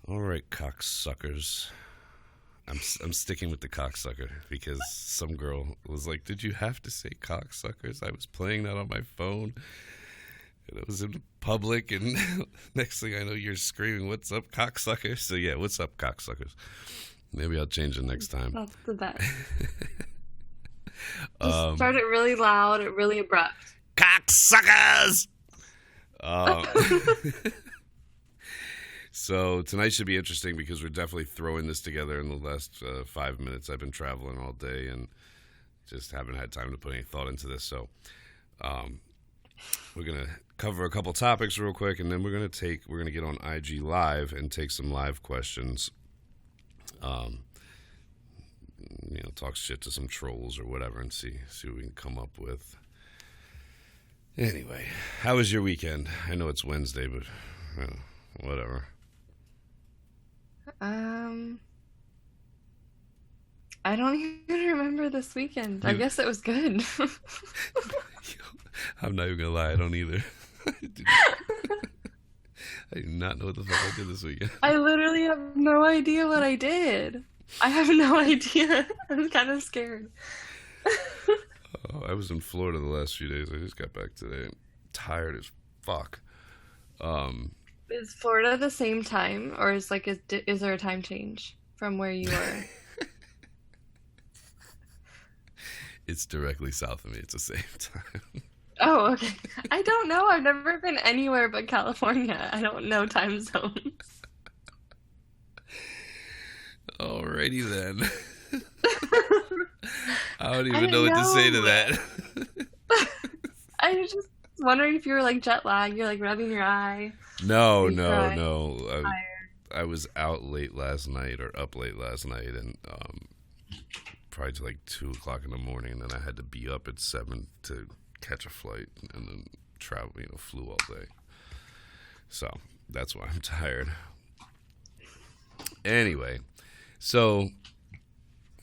All right, cocksuckers. I'm sticking with the cocksucker because some girl was like, "Did you have to say cocksuckers?" I was playing that on my phone, and it was in public, and next thing I know, you're screaming, "What's up, cocksuckers?" So yeah, what's up, cocksuckers? Maybe I'll change it next time. That's the best. Just start it really loud, really abrupt. Cocksuckers. Um, So tonight should be interesting because we're definitely throwing this together in the last 5 minutes. I've been traveling all day and just haven't had time to put any thought into this. So um, we're gonna cover a couple topics real quick, and then we're gonna get on IG Live and take some live questions. Um, talk shit to some trolls or whatever, and see what we can come up with. Anyway, how was your weekend? I know it's Wednesday, but whatever. I don't even remember this weekend. I guess it was good. I'm not even gonna lie, I don't either. I do not know what the fuck I did this weekend. I literally have no idea what I did. I have no idea. I'm kind of scared. I was in Florida the last few days. I just got back today. I'm tired as fuck. Is Florida the same time, or is there a time change from where you are? It's directly south of me. It's the same time. Oh, okay. I don't know. I've never been anywhere but California. I don't know time zones. Alrighty then. I don't even I know what to say to know. that. I was just wondering if you were like jet lag. You're like rubbing your eye. No, Are you no, crying? no. Tired? I was out late last night, or up late last night, and probably to like 2 o'clock in the morning, and then I had to be up at 7 to catch a flight, and then travel. Flew all day. So that's why I'm tired. Anyway, so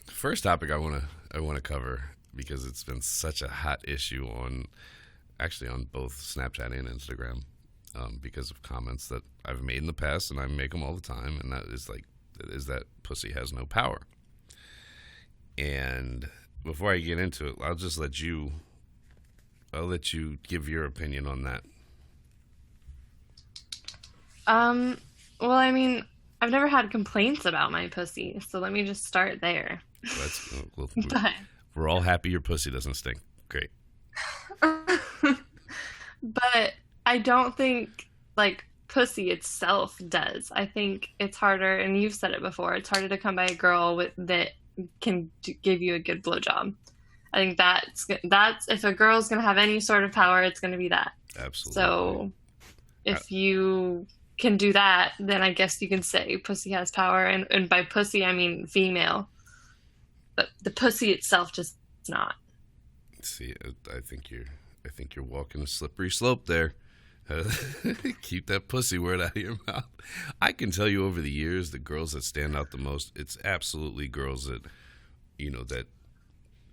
first topic I wanna cover, because it's been such a hot issue on both Snapchat and Instagram, because of comments that I've made in the past, and I make them all the time, and that is that pussy has no power. And before I get into it, I'll let you give your opinion on that. Um, well, I mean, I've never had complaints about my pussy, so let me just start there. That's But we're all happy your pussy doesn't stink. Great. but I don't think like pussy itself does. I think it's harder, and you've said it before, it's harder to come by a girl that can give you a good blowjob. I think that's if a girl's gonna have any sort of power, it's gonna be that. Absolutely. So Uh, if you can do that, then I guess you can say pussy has power, and by pussy I mean female. But the pussy itself just not. See, I think you're walking a slippery slope there. Keep that pussy word out of your mouth. I can tell you, over the years, the girls that stand out the most, it's absolutely girls that that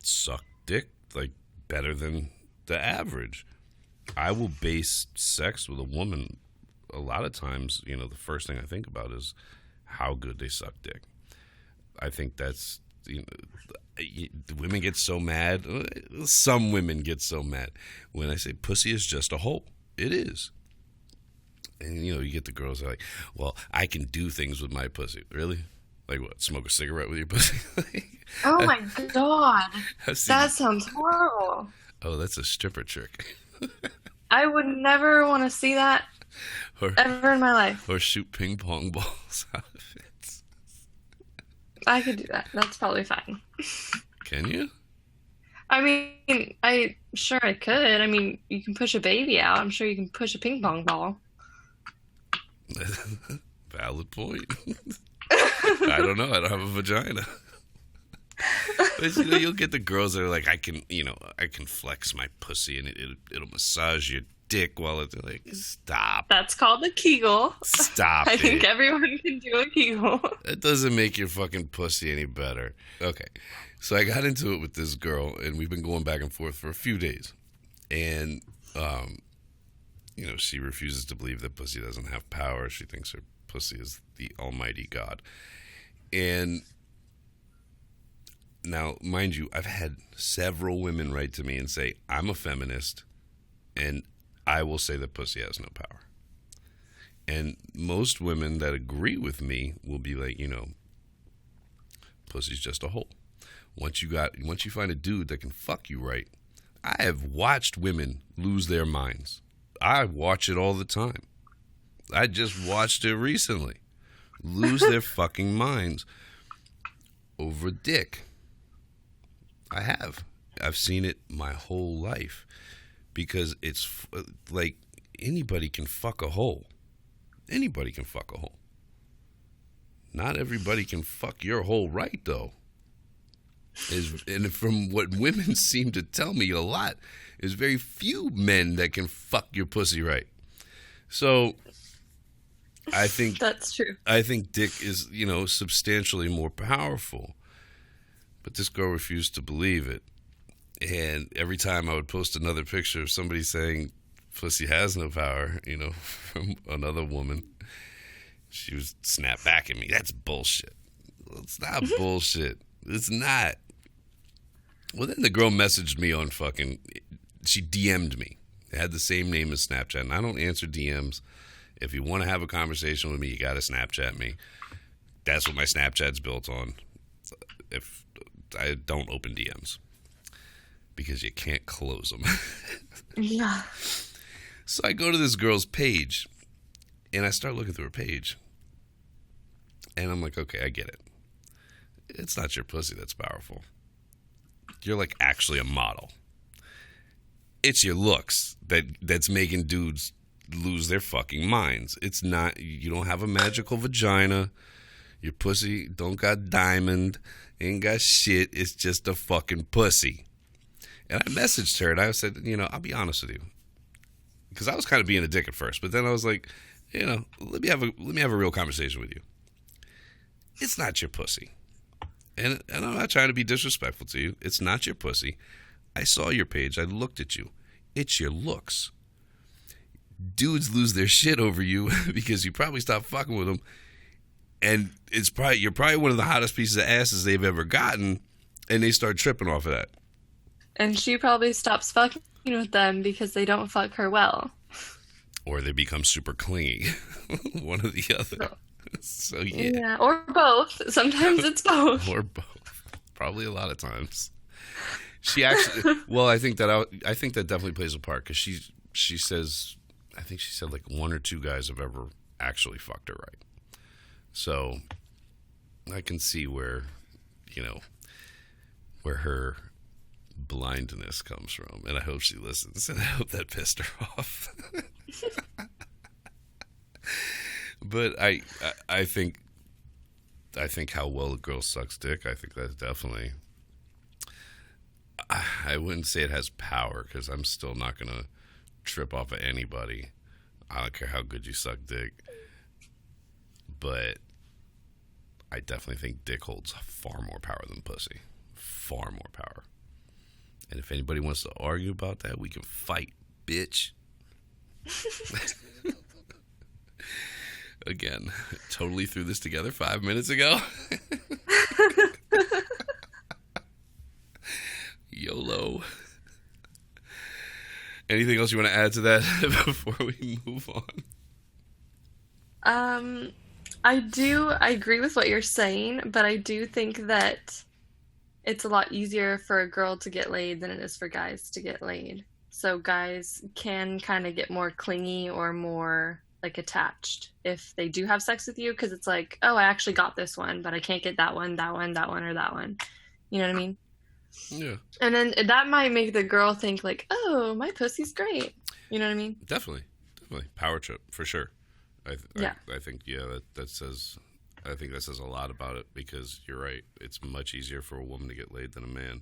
suck dick like better than the average. I will base sex with a woman a lot of times. The first thing I think about is how good they suck dick. I think that's women get so mad. Some women get so mad when I say pussy is just a hole. It is. And you get the girls that are like, well, I can do things with my pussy. Really? Like what? Smoke a cigarette with your pussy? Oh my god. I've seen, That sounds horrible. oh, that's a stripper trick. I would never want to see that or ever in my life. or shoot ping pong balls out of it. I could do that. That's probably fine. Can you? I mean, I sure I could. I mean, you can push a baby out. I'm sure you can push a ping pong ball. Valid point. I don't know. I don't have a vagina. But you'll get the girls that are like, I can flex my pussy and it'll massage your dick while it's like, stop. That's called a Kegel. Stop I think it. everyone can do a Kegel. That doesn't make your fucking pussy any better. Okay. So I got into it with this girl, and we've been going back and forth for a few days. And, she refuses to believe that pussy doesn't have power. She thinks her pussy is the almighty God. And now, mind you, I've had several women write to me and say, I'm a feminist, and I will say that pussy has no power. And most women that agree with me will be like, pussy's just a hole. Once you find a dude that can fuck you right, I have watched women lose their minds. I watch it all the time. I just watched it recently. Lose their fucking minds over dick. I have. I've seen it my whole life because it's like anybody can fuck a hole. Anybody can fuck a hole. Not everybody can fuck your hole right, though. And from what women seem to tell me a lot, there's very few men that can fuck your pussy right. So I think that's true. I think dick is, substantially more powerful. But this girl refused to believe it. And every time I would post another picture of somebody saying pussy has no power, from another woman, she would snap back at me. That's bullshit. It's not bullshit. It's not. Well, then the girl messaged me on she DM'd me. It had the same name as Snapchat, and I don't answer DMs. If you want to have a conversation with me, you got to Snapchat me. That's what my Snapchat's built on. If I don't open DMs because you can't close them. Yeah. So I go to this girl's page, and I start looking through her page, and I'm like, okay, I get it. It's not your pussy that's powerful. You're like actually a model. It's your looks that's making dudes lose their fucking minds. It's not, you don't have a magical vagina. Your pussy don't got diamond, ain't got shit. It's just a fucking pussy. And I messaged her and I said, I'll be honest with you. Because I was kind of being a dick at first, but then I was like, let me have a real conversation with you. It's not your pussy. And I'm not trying to be disrespectful to you. It's not your pussy. I saw your page. I looked at you. It's your looks. Dudes lose their shit over you because you probably stopped fucking with them. And you're probably one of the hottest pieces of asses they've ever gotten. And they start tripping off of that. And she probably stops fucking with them because they don't fuck her well. Or they become super clingy. One or the other. So yeah. Yeah, or both. Sometimes it's both. Or both. Probably a lot of times. She actually, well, I think that definitely plays a part because she says, I think she said like one or two guys have ever actually fucked her right. So I can see where her blindness comes from, and I hope she listens, and I hope that pissed her off. But I think how well a girl sucks dick, I think that's definitely, I wouldn't say it has power because I'm still not going to trip off of anybody. I don't care how good you suck dick. But I definitely think dick holds far more power than pussy. Far more power. And if anybody wants to argue about that, we can fight, bitch. Again, totally threw this together 5 minutes ago. YOLO. Anything else you want to add to that before we move on? I agree with what you're saying, but I do think that it's a lot easier for a girl to get laid than it is for guys to get laid. So guys can kind of get more clingy or more like attached if they do have sex with you, because it's like, oh, I actually got this one, but I can't get that one, or that one. You know what I mean? Yeah. And then that might make the girl think like, oh, my pussy's great. You know what I mean? Definitely. Power trip for sure. I think that says, I think that says a lot about it because you're right. It's much easier for a woman to get laid than a man.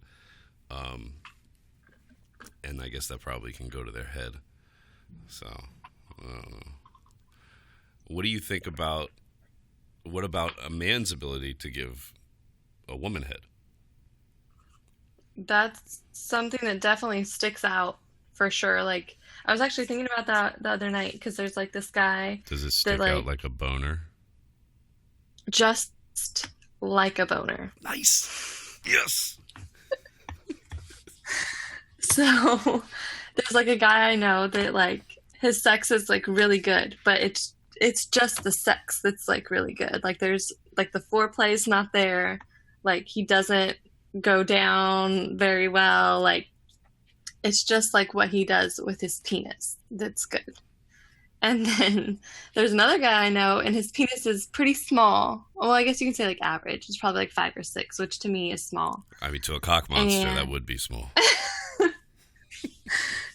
And I guess that probably can go to their head. So, I don't know. What do you think about a man's ability to give a woman head? That's something that definitely sticks out for sure. Like, I was actually thinking about that the other night because there's like this guy Does it that stick like, out like a boner? just like a boner. Nice. Yes. So there's like a guy I know that like his sex is like really good, but it's just the sex that's like really good. Like there's like the foreplay's not there. Like he doesn't go down very well. Like it's just like what he does with his penis that's good. And then there's another guy I know, and his penis is pretty small. Well, I guess you can say like average. It's probably like 5 or 6, which to me is small. I mean, to a cock monster, that And would be small.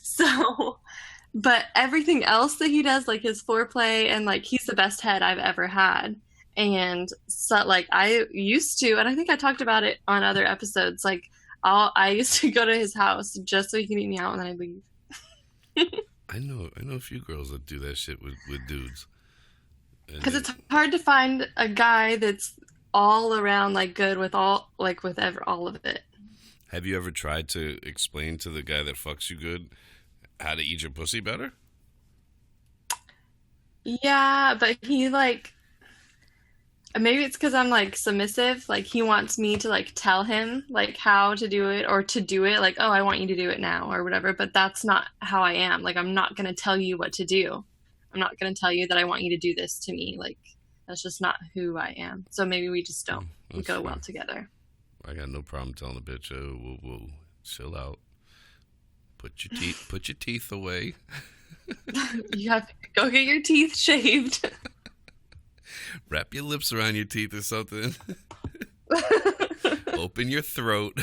so, but everything else that he does, like his foreplay, and like he's the best head I've ever had. And so, like I used to, and I think I talked about it on other episodes. Like I used to go to his house just so he can eat me out, and then I'd leave. I know a few girls that do that shit with dudes. And Because it's hard to find a guy that's all around like good with all like with all of it. have you ever tried to explain to the guy that fucks you good how to eat your pussy better? Yeah, but he like maybe it's because I'm like submissive. Like he wants me to like tell him like how to do it or to do it. Like, oh, I want you to do it now or whatever. But that's not how I am. Like I'm not gonna tell you what to do. I'm not gonna tell you that I want you to do this to me. Like that's just not who I am. So maybe we just don't That's go well fair. together. I got no problem telling a bitch, oh, whoa, chill out. Put your teeth away. You have to go get your teeth shaved. Wrap your lips around your teeth or something. Open your throat.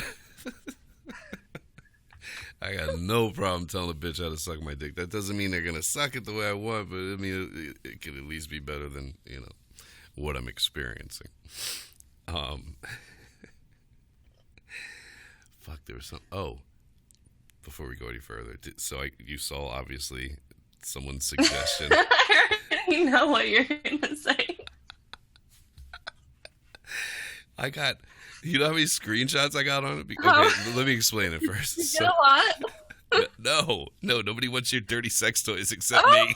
I got no problem telling a bitch how to suck my dick. That doesn't mean they're gonna suck it the way I want, but I mean it could at least be better than what I'm experiencing. Um, fuck, there was some. Oh, before we go any further, you saw obviously someone's suggestion. I already know what you're gonna say. I got, how many screenshots I got on it? Oh, Okay, let me explain it first. you get a lot. No, nobody wants your dirty sex toys except Oh, me.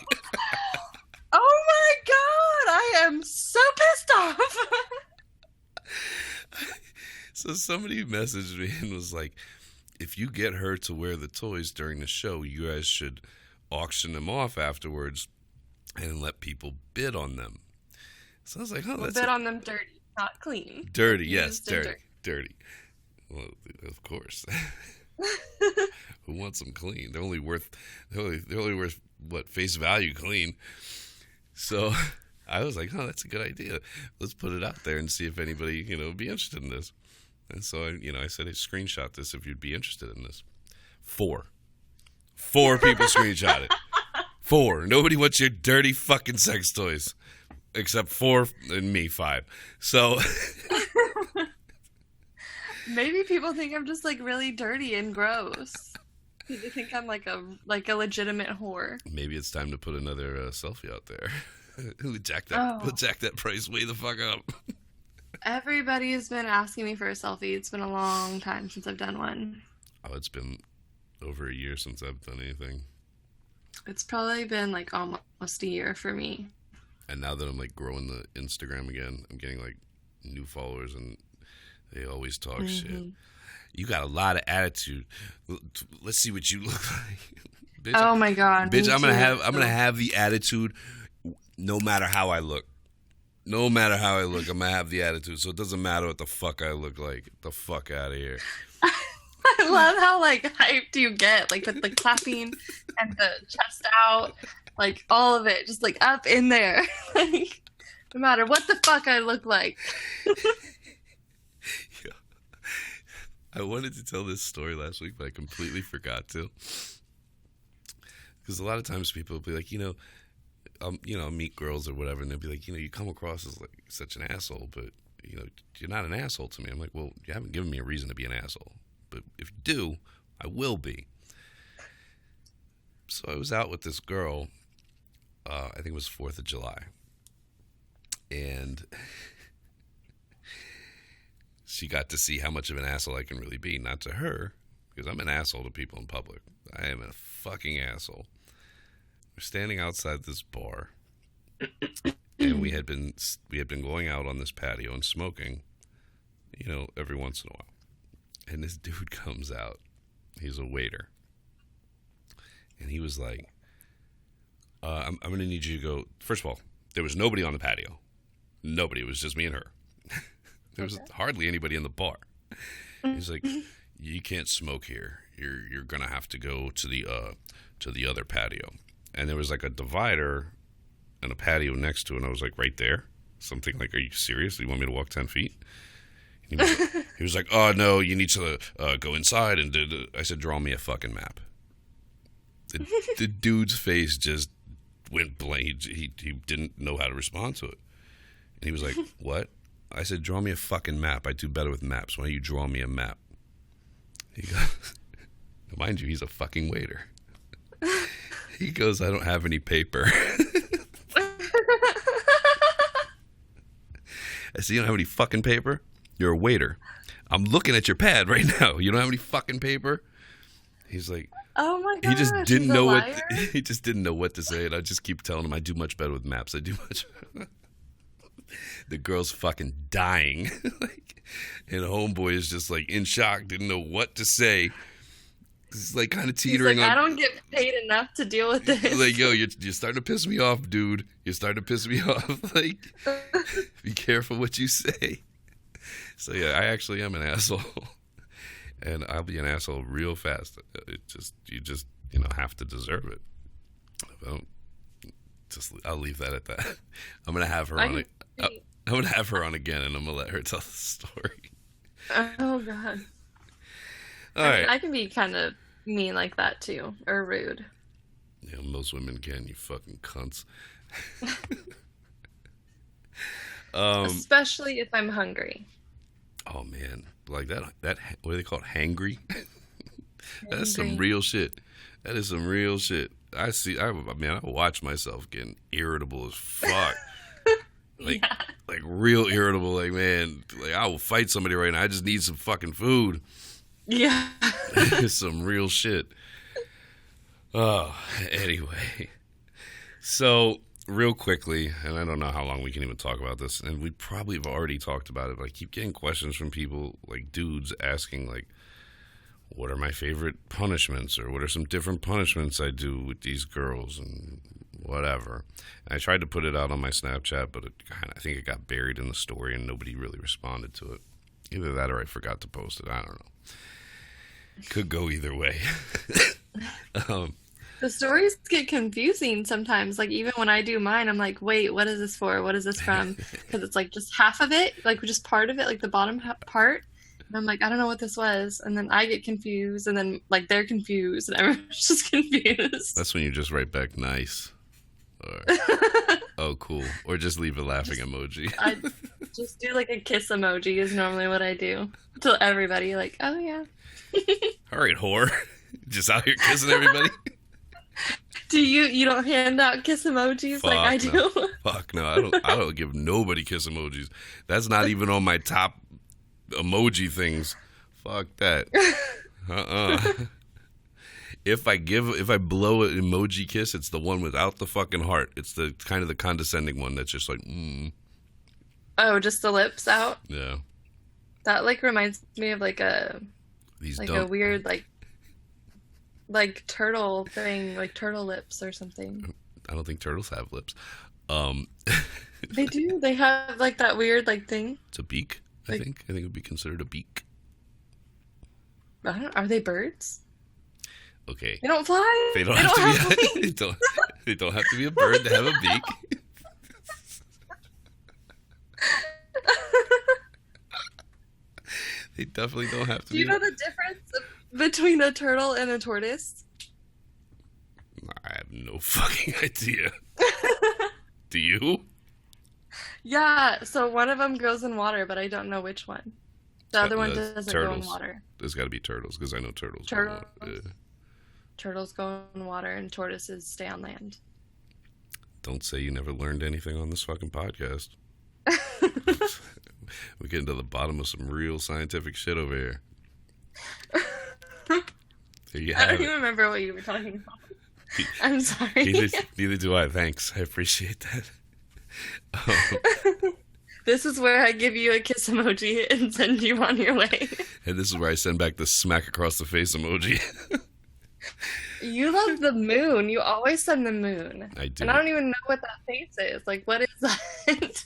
oh my god! I am so pissed off. So somebody messaged me and was like, if you get her to wear the toys during the show, you guys should auction them off afterwards and let people bid on them. So I was like, oh, We'll that's bet on them dirty, not clean. dirty. Like Yes, used and dirty. Well, of course. Who wants them clean? They're only worth what, face value clean. So I was like, oh, that's a good idea. Let's put it out there and see if anybody would be interested in this. And so I said, hey, screenshot this if you'd be interested in this. Four people screenshot it. Four. Nobody wants your dirty fucking sex toys. Except 4 and me, 5. So Maybe people think I'm just like really dirty and gross. They think I'm like a legitimate whore. maybe it's time to put another selfie out there. Jack Oh, that price way the fuck up. everybody has been asking me for a selfie. It's been a long time since I've done one. Oh, it's been over a year since I've done anything. It's probably been like almost a year for me. And now that I'm like growing the Instagram again, I'm getting like new followers and they always talk shit. Hmm. You got a lot of attitude. Let's see what you look like. Oh my god, Bitch, me I'm too. gonna have the attitude no matter how I look. No matter how I look, I'm gonna have the attitude. So it doesn't matter what the fuck I look like. Get the fuck out of here. I love how like hyped you get, like with the clapping and the chest out, like all of it, just like up in there. Like no matter what the fuck I look like. Yeah. I wanted to tell this story last week, but I completely forgot to. Because a lot of times people will be like, I'll meet girls or whatever, and they'll be like, you come across as like such an asshole, but you're not an asshole to me. I'm like, well, you haven't given me a reason to be an asshole, but if you do, I will be. So I was out with this girl. I think it was 4th of July, and she got to see how much of an asshole I can really be. Not to her, because I'm an asshole to people in public. I am a fucking asshole. We're standing outside this bar, and we had been going out on this patio and smoking, every once in a while. And this dude comes out. He's a waiter, and he was like, I'm going to need you to go. First of all, there was nobody on the patio. Nobody. It was just me and her. There was hardly anybody in the bar. He's like, you can't smoke here. You're going to have to go to the other patio. And there was like a divider and a patio next to it. And I was like, right there? Something like, are you serious? You want me to walk 10 feet? And he was like, oh, no, you need to go inside. And I said, draw me a fucking map. The dude's face just went blank. He didn't know how to respond to it. And he was like, what? I said, draw me a fucking map. I do better with maps. Why don't you draw me a map? He goes, mind you, he's a fucking waiter. He goes, I don't have any paper. I said, you don't have any fucking paper? You're a waiter. I'm looking at your pad right now. You don't have any fucking paper? He's like, oh my gosh, he just didn't know liar? he just didn't know what to say, and I just keep telling him I do much better with maps. I do much. The girl's fucking dying, and homeboy is just like in shock, didn't know what to say. He's like kind of teetering. He's like, I don't get paid enough to deal with this. Like, yo, you're starting to piss me off, dude. You're starting to piss me off. Like, be careful what you say. So yeah, I actually am an asshole, and I'll be an asshole real fast. You just have to deserve it. I'll leave that at that. I'm gonna have her on it. I'm gonna have her on again, and I'm gonna let her tell the story. Oh god. All right. I can be kind of mean like that too, or rude. Yeah, most women can. You fucking cunts. Especially if I'm hungry. Oh man, like that. What do they call it? Hangry. That's some real shit. That is some real shit. I watch myself getting irritable as fuck. Like real irritable. Like, man, like I will fight somebody right now. I just need some fucking food. Yeah. It's some real shit. Oh, anyway. So, real quickly, and I don't know how long we can even talk about this, and we probably have already talked about it, but I keep getting questions from people, like dudes asking, like, what are my favorite punishments, or what are some different punishments I do with these girls, and whatever. And I tried to put it out on my Snapchat, but I think it got buried in the story, and nobody really responded to it. Either that or I forgot to post it. I don't know. Could go either way. The stories get confusing sometimes. Like, even when I do mine, I'm like, wait, what is this for? What is this from? Because it's like just half of it, like just part of it, like the bottom part. And I'm like, I don't know what this was. And then I get confused, and then like they're confused, and everyone's just confused. That's when you just write back nice. Or, oh, cool. Or just leave a laughing emoji. I just do like a kiss emoji is normally what I do. To everybody, like, oh yeah. All right, whore. Just out here kissing everybody. Do you don't hand out kiss emojis like I do? Fuck no, I don't give nobody kiss emojis. That's not even on my top emoji things. Fuck that. If I blow an emoji kiss, it's the one without the fucking heart. It's the kind of the condescending one that's just like, Oh, just the lips out? Yeah. That like reminds me of like a a weird like turtle thing, like turtle lips or something. I don't think turtles have lips. They do. They have like that weird like thing. It's a beak, I think. I think it would be considered a beak. Are they birds? Okay. They don't fly. They don't have to be. They don't have to be a bird to have a beak. They definitely don't have to be. Do you know the difference between a turtle and a tortoise? I have no fucking idea. Do you? Yeah, so one of them goes in water, but I don't know which one. The other one doesn't go in water. There's got to be turtles, because I know turtles. Turtles go in water, and tortoises stay on land. Don't say you never learned anything on this fucking podcast. We're getting to the bottom of some real scientific shit over here. I don't even remember what you were talking about. I'm sorry. Neither do I. Thanks. I appreciate that. Um, This is where I give you a kiss emoji and send you on your way. and this is where I send back the smack across the face emoji. You love the moon. You always send the moon. I do. And I don't even know what that face is. Like, what is that?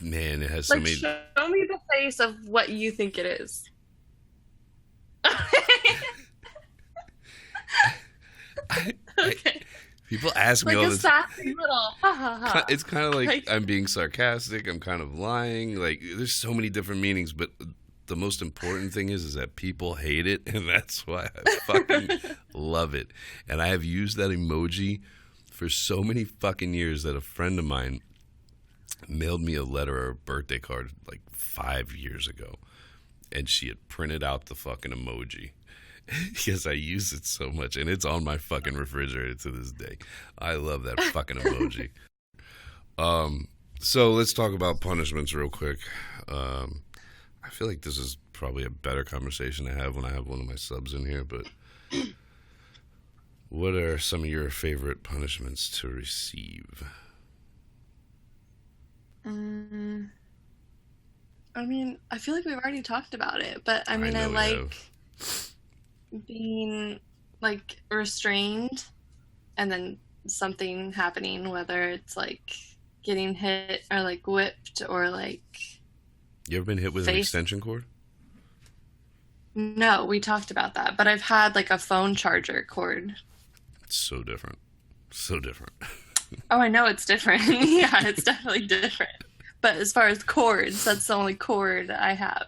Man, it has so Like, many. show me the face of what you think it is. Okay. People ask me Like all a this. sassy little ha ha ha. It's kind of like Like, I'm being sarcastic. I'm kind of lying. Like there's so many different meanings, but the most important thing is that people hate it, and that's why I fucking love it. And I have used that emoji for so many fucking years that a friend of mine mailed me a letter or a birthday card like 5 years ago, and she had printed out the fucking emoji. Because I use it so much, and it's on my fucking refrigerator to this day. I love that fucking emoji. So let's talk about punishments real quick. I feel like this is probably a better conversation to have when I have one of my subs in here, but what are some of your favorite punishments to receive? I mean, I feel like we've already talked about it, but I mean, I know we like have. being like restrained and then something happening, whether it's like getting hit or like whipped or like You ever been hit with an face. extension cord? No, we talked about that, but I've had like a phone charger cord. It's so different. So different. Oh, I know it's different. Yeah, it's definitely different. But as far as cords, that's the only cord I have.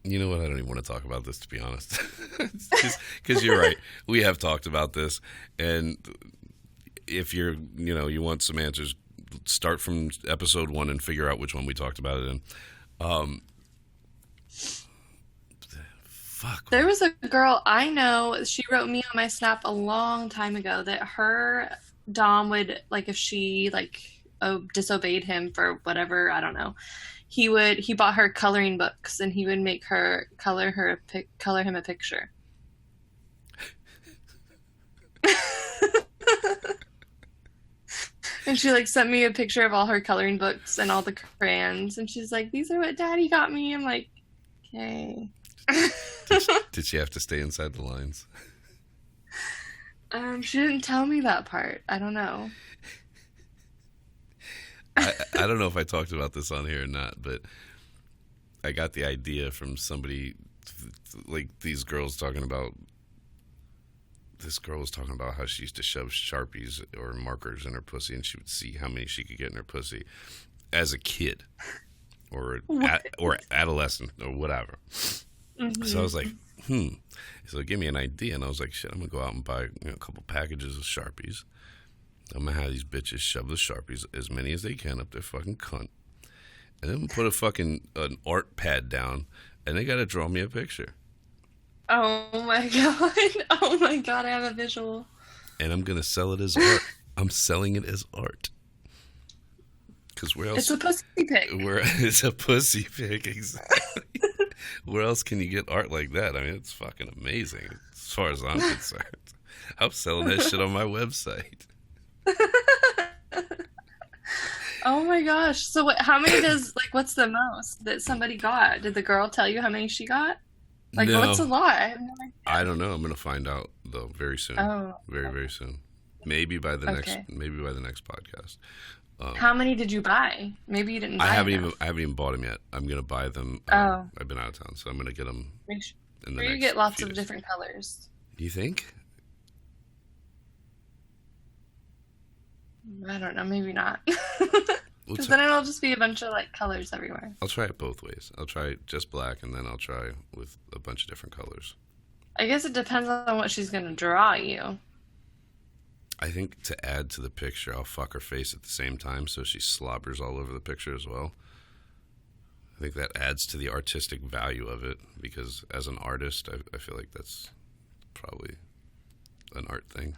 You know what? I don't even want to talk about this, to be honest. Because you're right. We have talked about this. And if you want some answers, start from episode 1 and figure out which one we talked about it in. Fuck. There was a girl I know, she wrote me on my Snap a long time ago that her Dom would, like, if she, like, disobeyed him for whatever, I don't know, he bought her coloring books and he would make her color him a picture. And she like sent me a picture of all her coloring books and all the crayons, and she's like, "These are what Daddy got me." I'm like, "Okay." Did she have to stay inside the lines? She didn't tell me that part. I don't know. I don't know if I talked about this on here or not, but I got the idea from somebody, like these girls talking about. This girl was talking about how she used to shove Sharpies or markers in her pussy, and she would see how many she could get in her pussy as a kid or adolescent or whatever. Mm-hmm. So I was like, So give me an idea, and I was like, shit, I'm gonna go out and buy a couple packages of Sharpies. I'm gonna have these bitches shove the Sharpies as many as they can up their fucking cunt, and then put an art pad down, and they gotta draw me a picture. Oh my god. Oh my god, I have a visual. And I'm gonna sell it as art. I'm selling it as art. Because where else? It's a pussy pic. It's a pussy pic, exactly. Where else can you get art like that? I mean, it's fucking amazing as far as I'm concerned. I'm selling that shit on my website. Oh my gosh. So how many what's the most that somebody got? Did the girl tell you how many she got? Like, no, what's a lot? I have no idea. I don't know. I'm gonna find out though very soon. Oh, very, very soon. Maybe by the next podcast. How many did you buy? Maybe you didn't buy I haven't enough. even bought them yet. I'm gonna buy them. I've been out of town, so I'm gonna get them. Make sure in the you next get lots few of days. different colors. Do you think? I don't know. Maybe not. We'll Because then it'll just be a bunch of like colors everywhere. I'll try it both ways. I'll try just black, and then I'll try with a bunch of different colors. I guess it depends on what she's gonna draw you. I think to add to the picture, I'll fuck her face at the same time so she slobbers all over the picture as well. I think that adds to the artistic value of it, because as an artist, I feel like that's probably an art thing.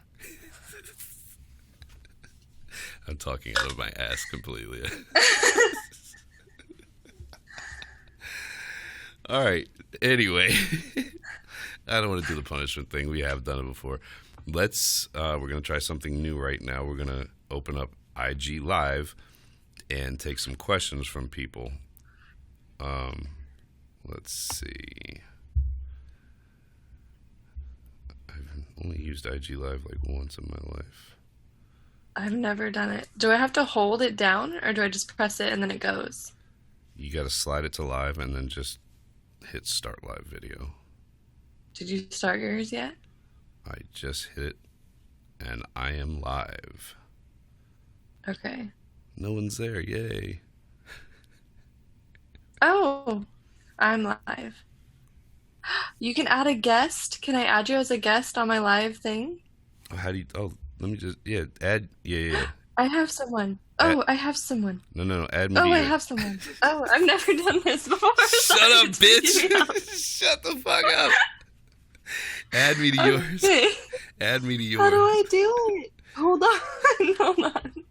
I'm talking out of my ass completely. All right. Anyway, I don't want to do the punishment thing. We have done it before. We're going to try something new right now. We're going to open up IG Live and take some questions from people. Let's see. I've only used IG Live like once in my life. I've never done it. Do I have to hold it down or do I just press it and then it goes? You got to slide it to live and then just hit start live video. Did you start yours yet? I just hit it and I am live. Okay. No one's there. Yay. Oh, I'm live. You can add a guest. Can I add you as a guest on my live thing? How do you... Oh, let me just... Yeah, add... Yeah. I have someone. Oh, I have someone. No. Add me to Oh, your... I have someone. Oh, I've never done this before. Shut up, bitch. Shut the fuck up. Add me to yours. Okay. Add me to yours. How do I do it? Hold on.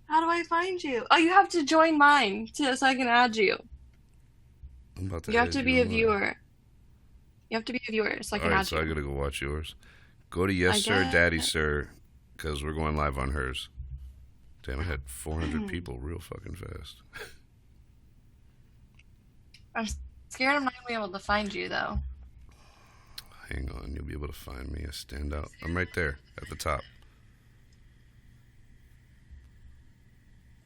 How do I find you? Oh, you have to join mine so I can add you. I'm about to You have add to you be a on mine. viewer. You have to be a viewer so I can All right, add so you. I gotta go watch yours. Go to Yes I Sir, guess. Daddy Sir, because we're going live on hers. Damn, I had 400 people real fucking fast. I'm scared I'm not going to be able to find you, though. Hang on, you'll be able to find me. I stand out. I'm right there at the top.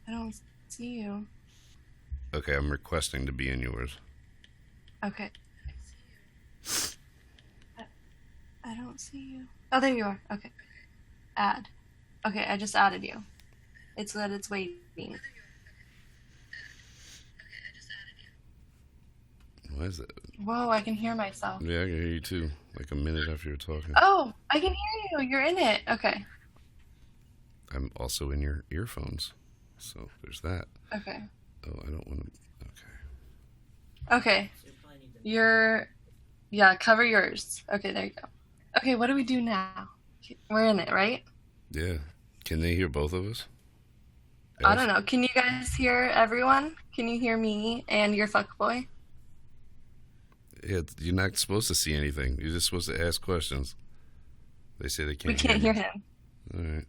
I don't see you. Okay, I'm requesting to be in yours. Okay. I don't see you. Oh, there you are. Okay. Add. Okay, I just added you. It's that it's waiting. Why is that? Whoa, I can hear myself. Yeah, I can hear you too. Like a minute after you're talking. Oh, I can hear you. You're in it. Okay. I'm also in your earphones. So there's that. Okay. Oh, I don't want to. Okay. Okay. Yeah, cover yours. Okay, there you go. Okay, what do we do now? We're in it, right? Yeah. Can they hear both of us? I don't know. Can you guys hear everyone? Can you hear me and your fuckboy? Yeah, you're not supposed to see anything. You're just supposed to ask questions. They say they can't We can't hear me. him. All right.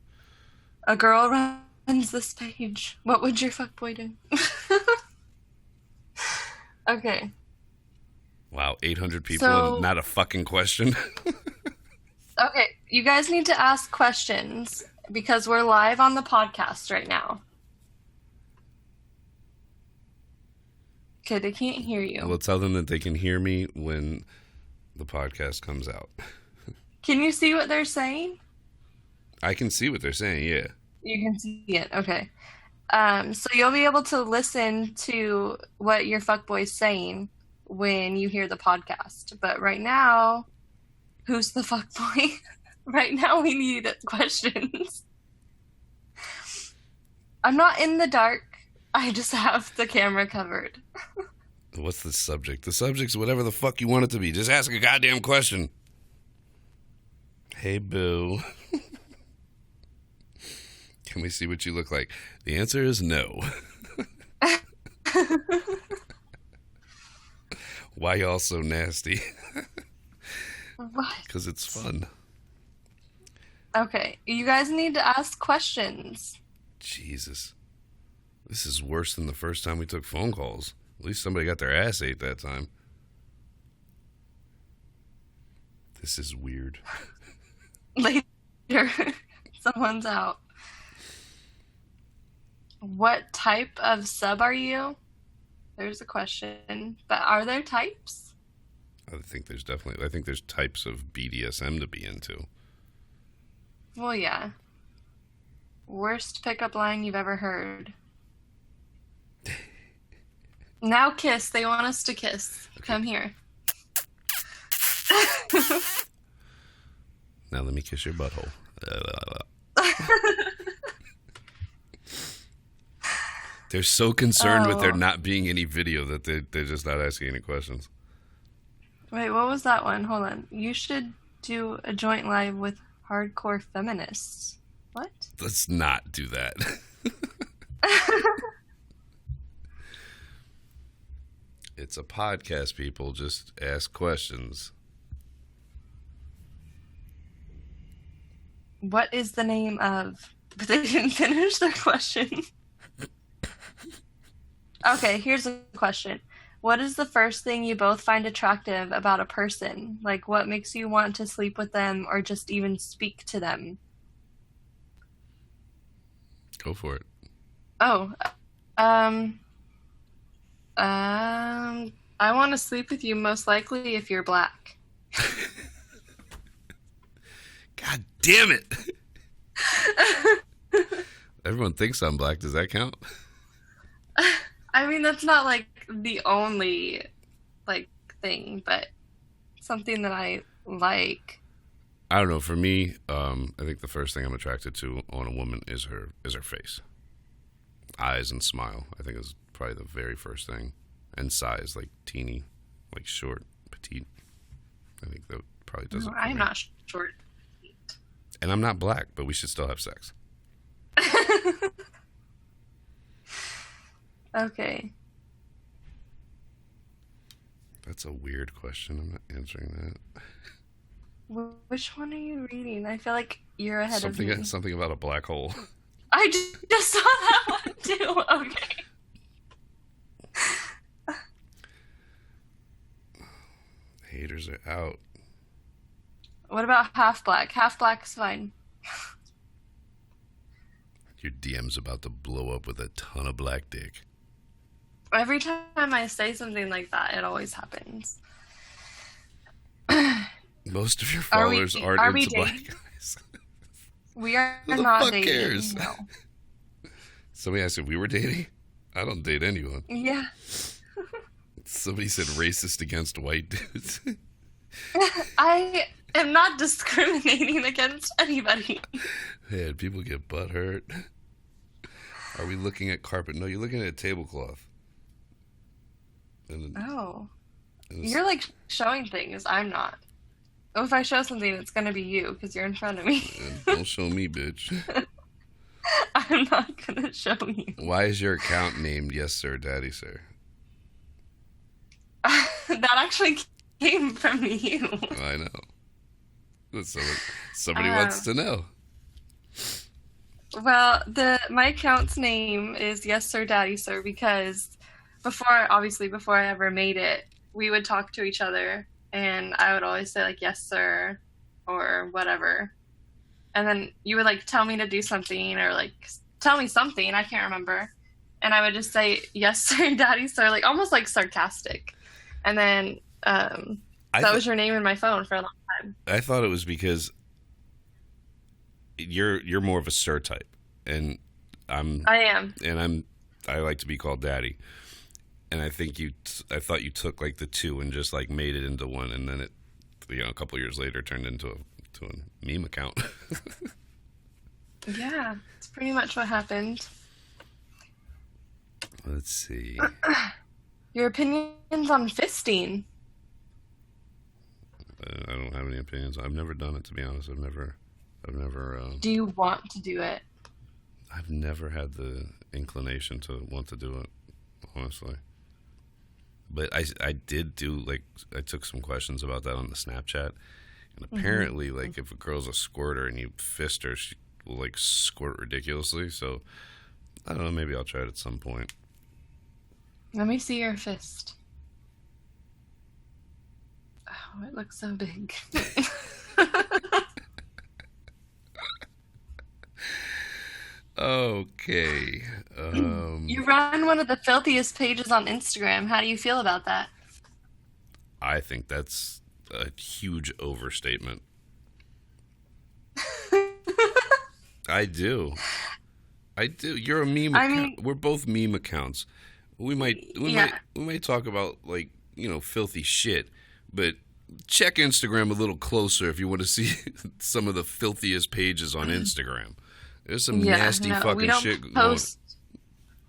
A girl runs this page. What would your fuckboy do? Okay. Wow, 800 people So- and not a fucking question. Okay, you guys need to ask questions because we're live on the podcast right now. Okay, they can't hear you. Well, tell them that they can hear me when the podcast comes out. Can you see what they're saying? I can see what they're saying, yeah. You can see it. Okay. So you'll be able to listen to what your fuckboy's saying when you hear the podcast. But right now, who's the fuckboy? Right now, we need questions. I'm not in the dark. I just have the camera covered. What's the subject? The subject's whatever the fuck you want it to be. Just ask a goddamn question. Hey, boo. Can we see what you look like? The answer is no. Why y'all so nasty? What? Because it's fun. Okay, you guys need to ask questions. Jesus. This is worse than the first time we took phone calls. At least somebody got their ass ate that time. This is weird. Later, someone's out. What type of sub are you? There's a question. But are there types? I think there's types of BDSM to be into. Well, yeah. Worst pickup line you've ever heard. Now kiss. They want us to kiss. Okay. Come here. Now let me kiss your butthole. They're so concerned with there not being any video that they're just not asking any questions. Wait, what was that one? Hold on. You should do a joint live with hardcore feminists. What? Let's not do that. It's a podcast, people. Just ask questions. What is the name of But they didn't finish their question. Okay, here's a question. What is the first thing you both find attractive about a person? Like, what makes you want to sleep with them or just even speak to them? Go for it. Oh, um, I want to sleep with you most likely if you're black. God damn it! Everyone thinks I'm black. Does that count? I mean, that's not like the only like thing, but something that I like. I don't know. For me, I think the first thing I'm attracted to on a woman is her face, eyes, and smile. I think is probably the very first thing, and size, like teeny, like short, petite. I think that probably does it for I'm me. not short. And I'm not black, but we should still have sex. Okay. That's a weird question. I'm not answering that. Which one are you reading? I feel like you're ahead of me. Something about a black hole. I just saw that one too. Okay. Haters are out. What about half black? Half black is fine. Your DM's about to blow up with a ton of black dick. Every time I say something like that, it always happens. Most of your followers aren't into black guys. We are Who the not fuck dating. cares? No. Somebody asked if we were dating. I don't date anyone. Yeah. Somebody said racist against white dudes. I am not discriminating against anybody. Man, people get butt hurt. Are we looking at carpet? No, you're looking at a tablecloth. Oh. You're like showing things. I'm not. Oh, if I show something, it's going to be you because you're in front of me. Don't show me, bitch. I'm not going to show you. Why is your account named Yes Sir, Daddy Sir? That actually came from you. I know. Somebody wants to know. Well, my account's name is Yes Sir, Daddy Sir because before I ever made it, we would talk to each other and I would always say like yes sir or whatever. And then you would like tell me to do something or like tell me something, I can't remember. And I would just say yes sir, daddy sir, like almost like sarcastic. And then that was your name in my phone for a long time. I thought it was because you're more of a sir type and I am. And I like to be called daddy. And I think I thought you took like the two and just like made it into one, and then it, a couple years later turned into a meme account. Yeah, it's pretty much what happened. Let's see. Your opinions on fisting? I don't have any opinions. I've never done it, to be honest. I've never. Do you want to do it? I've never had the inclination to want to do it, honestly. But I did do, like, I took some questions about that on the Snapchat. And apparently, like, if a girl's a squirter and you fist her, she will, like, squirt ridiculously. So, I don't know, maybe I'll try it at some point. Let me see your fist. Oh, it looks so big. Okay. You run one of the filthiest pages on Instagram. How do you feel about that? I think that's a huge overstatement. I do. You're a meme account. We're both meme accounts. We might talk about, like, filthy shit, but check Instagram a little closer if you want to see some of the filthiest pages on Instagram. There's some nasty fucking shit going on.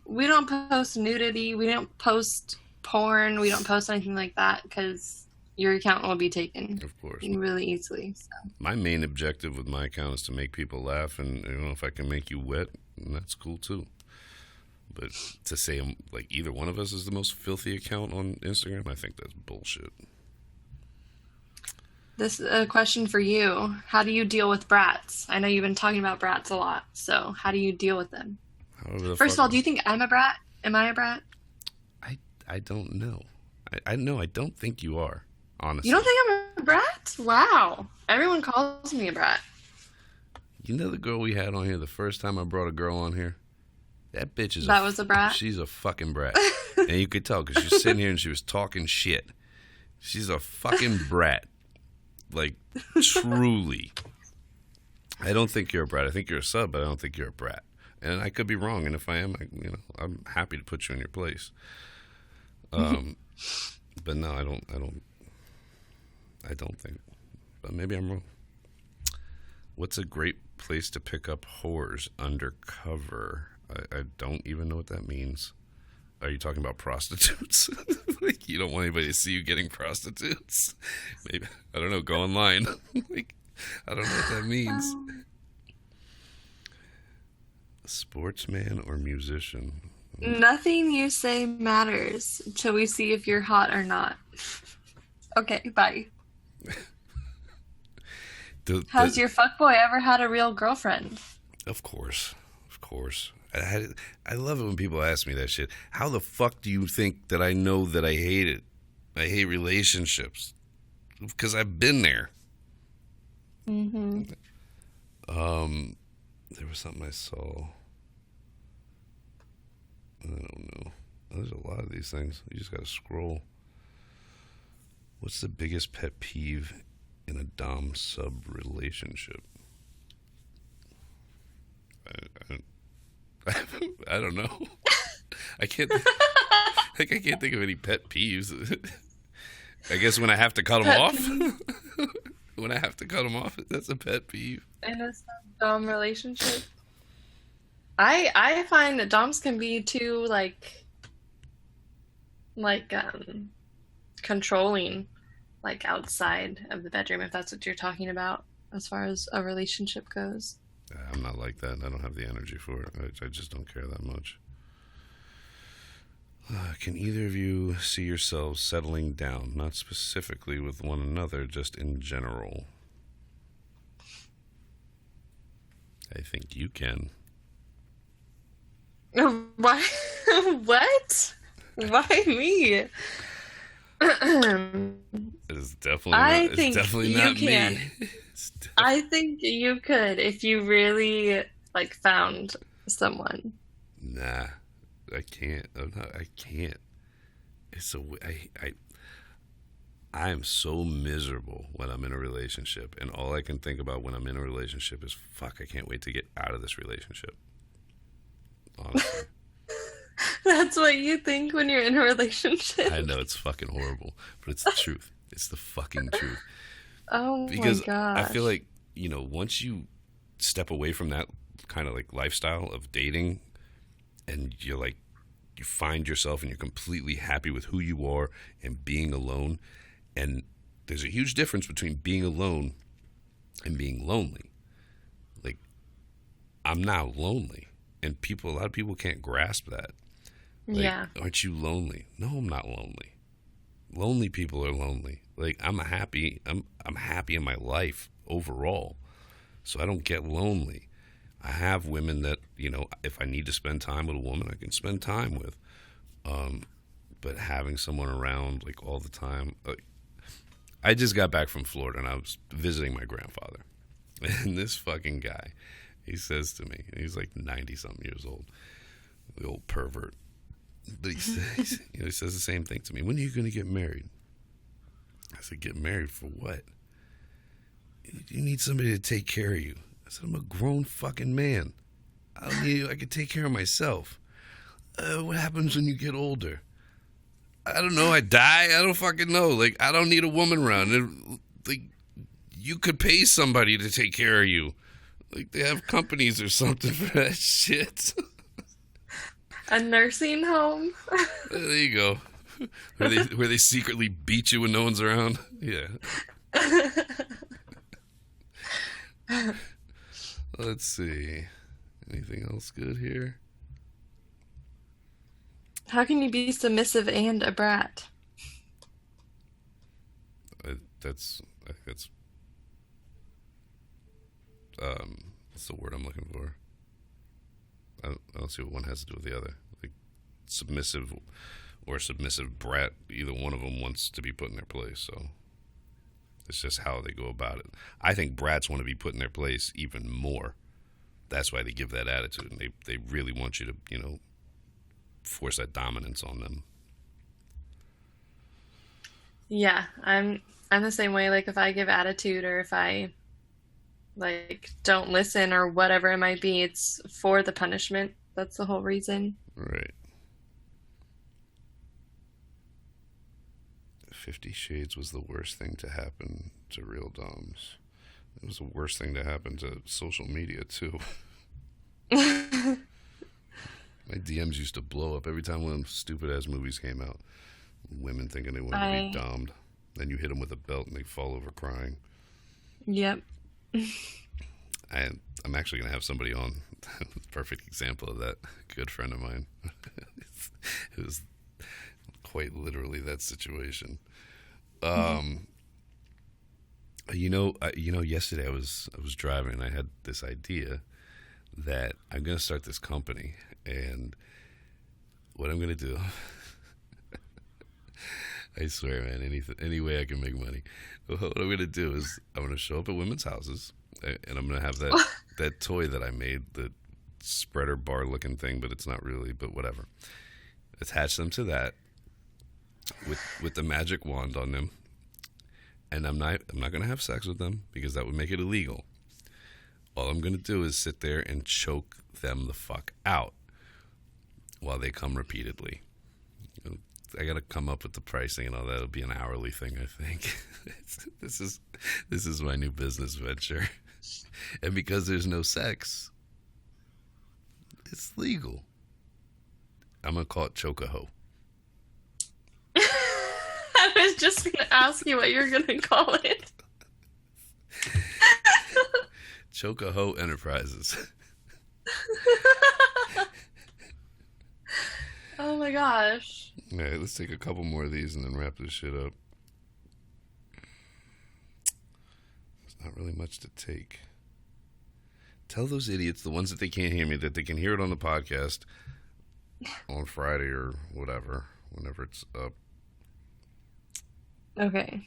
We don't post nudity. We don't post porn. We don't post anything like that because your account will be taken. Of course. Really easily. So. My main objective with my account is to make people laugh, and if I can make you wet, that's cool too. But to say like either one of us is the most filthy account on Instagram, I think that's bullshit. This is a question for you. How do you deal with brats? I know you've been talking about brats a lot, so how do you deal with them? However the First fuck. of all, do you think I'm a brat? Am I a brat? I I don't know. I know. I don't think you are. You don't Honestly, think I'm a brat? Wow. Everyone calls me a brat. you know the girl we had on here the first time I brought a girl on here. That bitch is That was a brat? she's a fucking brat, and you could tell because she was sitting here and she was talking shit. She's a fucking brat, like truly. I don't think you're a brat. I think you're a sub, but I don't think you're a brat. And I could be wrong. And if I am, I'm happy to put you in your place. But no, I don't think. But maybe I'm wrong. What's a great place to pick up whores undercover? I don't even know what that means. Are you talking about prostitutes? Like you don't want anybody to see you getting prostitutes? Maybe I don't know. Go online. Like I don't know what that means. Sportsman or musician? Nothing you say matters till we see if you're hot or not. Okay, bye. Has your fuckboy ever had a real girlfriend? Of course, of course. I love it when people ask me that shit. How the fuck do you think that I know that I hate it? I hate relationships because I've been there. Mm-hmm. There was something I saw. I don't know. There's a lot of these things. You just gotta scroll. What's the biggest pet peeve in a dom sub relationship? I don't know. I can't. Like I can't think of any pet peeves. I guess when I have to cut them off. When I have to cut them off, that's a pet peeve. In a dom relationship, I find that doms can be too controlling, like outside of the bedroom, if that's what you're talking about, as far as a relationship goes. I'm not like that. I don't have the energy for it. I just don't care that much. Can either of you see yourselves settling down? Not specifically with one another, just in general. I think you can. Why? What? Why me? It's definitely I not, it's think definitely you not can. me. I think you could if you really found someone. Nah, I can't. I can't. It's so I am so miserable when I'm in a relationship, and all I can think about when I'm in a relationship is fuck. I can't wait to get out of this relationship. Honestly, That's what you think when you're in a relationship. I know it's fucking horrible, but it's the truth. It's the fucking truth. Oh my Because I gosh. feel like once you step away from that kind of like lifestyle of dating, and you're like you find yourself and you're completely happy with who you are and being alone. And there's a huge difference between being alone and being lonely. Like, I'm now lonely. And a lot of people can't grasp that. Like, Yeah. aren't you lonely? No, I'm not lonely. Lonely people are lonely. Like, I'm happy in my life overall. So I don't get lonely. I have women that, if I need to spend time with a woman, I can spend time with. But having someone around like all the time, I just got back from Florida and I was visiting my grandfather, and this fucking guy, he says to me, and he's like 90 something years old, the old pervert, but he says, he says the same thing to me. When are you going to get married? I said, get married for what? You need somebody to take care of you. I said, I'm a grown fucking man. I don't need. I can take care of myself. What happens when you get older? I don't know. I die. I don't fucking know. Like, I don't need a woman around. Like, you could pay somebody to take care of you. Like, they have companies or something for that shit. A nursing home? There you go. Where they secretly beat you when no one's around. Yeah. Let's see. Anything else good here? How can you be submissive and a brat? That's I think that's what's the word I'm looking for? I don't see what one has to do with the other. Like submissive or submissive brat, either one of them wants to be put in their place. So it's just how they go about it. I think brats want to be put in their place even more. That's why they give that attitude, and they really want you to, force that dominance on them. Yeah, I'm the same way. Like if I give attitude or if I like don't listen or whatever it might be, it's for the punishment. That's the whole reason. Right. 50 Shades was the worst thing to happen to real doms. It was the worst thing to happen to social media, too. My DMs used to blow up every time one of them stupid-ass movies came out. Women thinking they wanted to be domed. Then you hit them with a belt and they fall over crying. Yep. I'm actually going to have somebody on. Perfect example of that. Good friend of mine. It was quite literally that situation. Yesterday I was driving and I had this idea that I'm going to start this company, and what I'm going to do, I swear, man, any way I can make money. What I'm going to do is I'm going to show up at women's houses, and I'm going to have that toy that I made, the spreader bar looking thing, but it's not really, but whatever. Attach them to that with the magic wand on them, and I'm not going to have sex with them because that would make it illegal. All I'm going to do is sit there and choke them the fuck out while they come repeatedly. I got to come up with the pricing and all that. It'll be an hourly thing, I think. This is my new business venture. And because there's no sex, it's legal. I'm going to call it Choke-a-Ho. I was just going to ask you what you're going to call it. Choke-a-Ho Enterprises. Oh my gosh. All right, let's take a couple more of these and then wrap this shit up. There's not really much to take. Tell those idiots, the ones that they can't hear me, that they can hear it on the podcast on Friday or whatever, whenever it's up. Okay.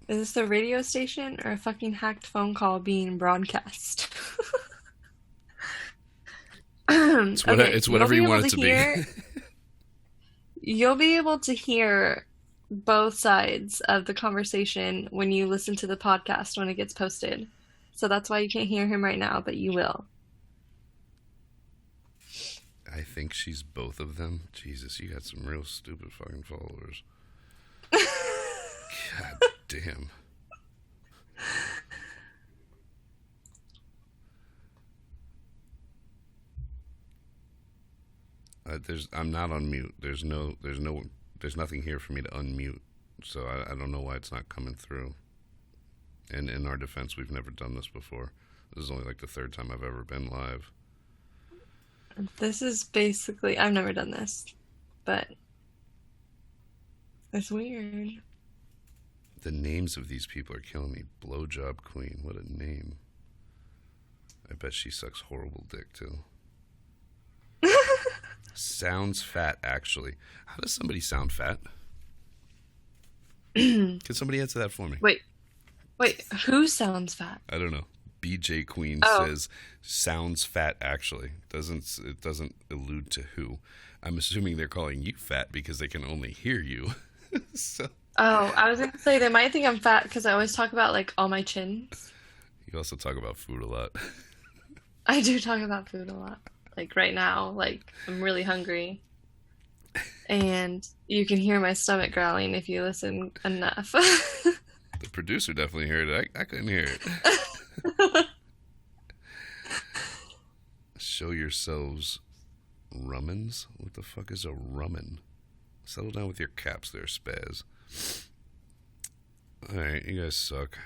Is this a radio station or a fucking hacked phone call being broadcast? It's whatever you want it to be. You'll be able to hear both sides of the conversation when you listen to the podcast when it gets posted. So that's why you can't hear him right now, but you will. I think she's both of them. Jesus, you got some real stupid fucking followers. God damn. I'm not on mute. There's nothing here for me to unmute. So I don't know why it's not coming through. And in our defense, we've never done this before. This is only like the third time I've ever been live. This is basically, I've never done this, but it's weird. The names of these people are killing me. Blowjob Queen. What a name. I bet she sucks horrible dick, too. Sounds fat, actually. How does somebody sound fat? Can somebody answer that for me? Wait, who sounds fat? I don't know. BJ Queen says, sounds fat, actually. It doesn't allude to who. I'm assuming they're calling you fat because they can only hear you. So. Oh, I was going to say they might think I'm fat because I always talk about like all my chins. You also talk about food a lot. I do talk about food a lot. Like right now, like I'm really hungry. And you can hear my stomach growling if you listen enough. The producer definitely heard it. I couldn't hear it. Show yourselves rummins? What the fuck is a rummin? Settle down with your caps there, spaz. Alright, you guys suck.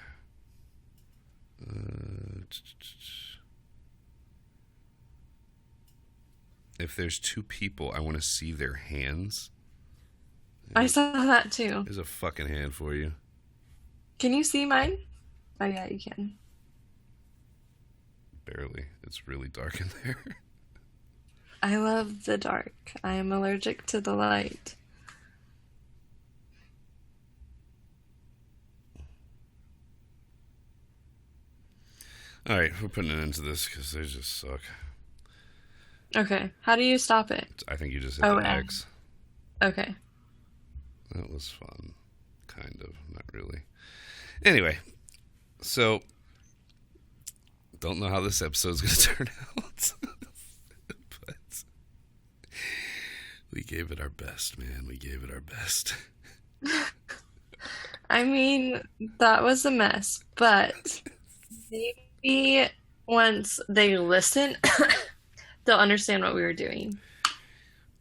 If there's two people, I want to see their hands. I saw that too. There's a fucking hand for you. Can you see mine? Oh yeah, you can. Barely. It's really dark in there. I love the dark. I am allergic to the light. All right, we're putting an end to this because they just suck. Okay, how do you stop it? I think you just hit Oh, the N. X. Okay. That was fun. Kind of. Not really. Anyway, so don't know how this episode's going to turn out. But we gave it our best, man. We gave it our best. I mean, that was a mess, but maybe once they listen, they'll understand what we were doing.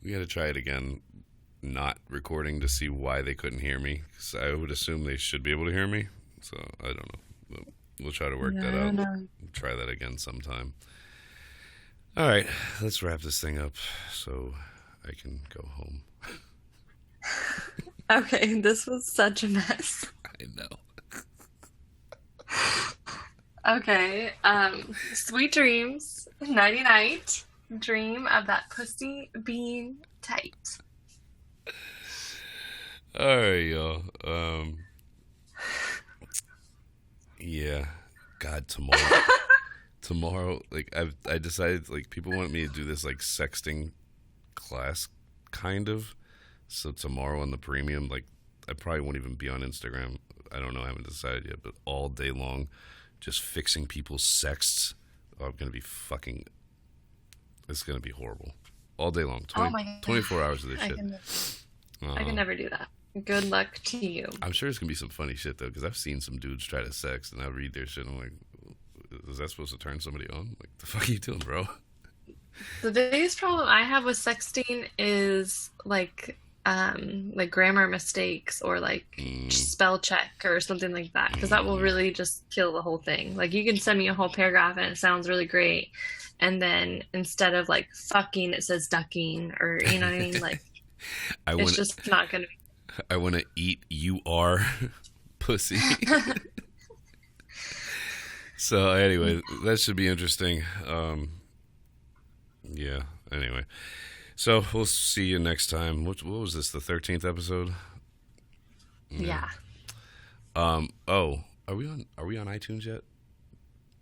We got to try it again, not recording to see why they couldn't hear me. 'Cause I would assume they should be able to hear me. So I don't know. We'll try to work Yeah, that I out. don't know. Try that again sometime. All right, let's wrap this thing up so I can go home. Okay, this was such a mess. I know. Okay, sweet dreams, nighty night. Dream of that pussy being tight. All right, y'all. Yeah. God, tomorrow, like I decided, like people want me to do this like sexting class, kind of. So tomorrow on the premium, like I probably won't even be on Instagram. I don't know. I haven't decided yet. But all day long, just fixing people's sexts. Oh, I'm gonna be fucking. It's gonna be horrible. All day long. Oh my God. 24 hours of this I shit. can, I can never do that. Good luck to you. I'm sure it's gonna be some funny shit though, because I've seen some dudes try to sex, and I read their shit, and I'm like, is that supposed to turn somebody on? Like, the fuck are you doing, bro? The biggest problem I have with sexting is like grammar mistakes or like Mm, spell check or something like that because that will mm. really just kill the whole thing. Like you can send me a whole paragraph and it sounds really great, and then instead of like fucking it says ducking or you know what I mean? Like I it's want just not gonna I want to eat you are pussy. be. So anyway, that should be interesting. Yeah. Anyway, so we'll see you next time. What was this? The 13th episode? Yeah. Yeah. Oh, are we on iTunes yet?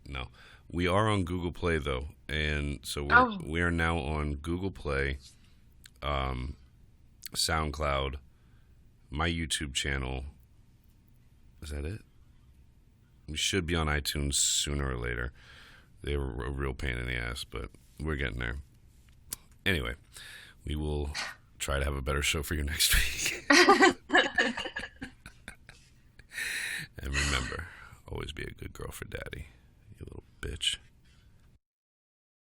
No. We are on Google Play though, and so Oh, we are now on Google Play, SoundCloud, my YouTube channel. Is that it? We should be on iTunes sooner or later. They were a real pain in the ass, but we're getting there. Anyway, we will try to have a better show for you next week. And remember, always be a good girl for daddy, you little bitch.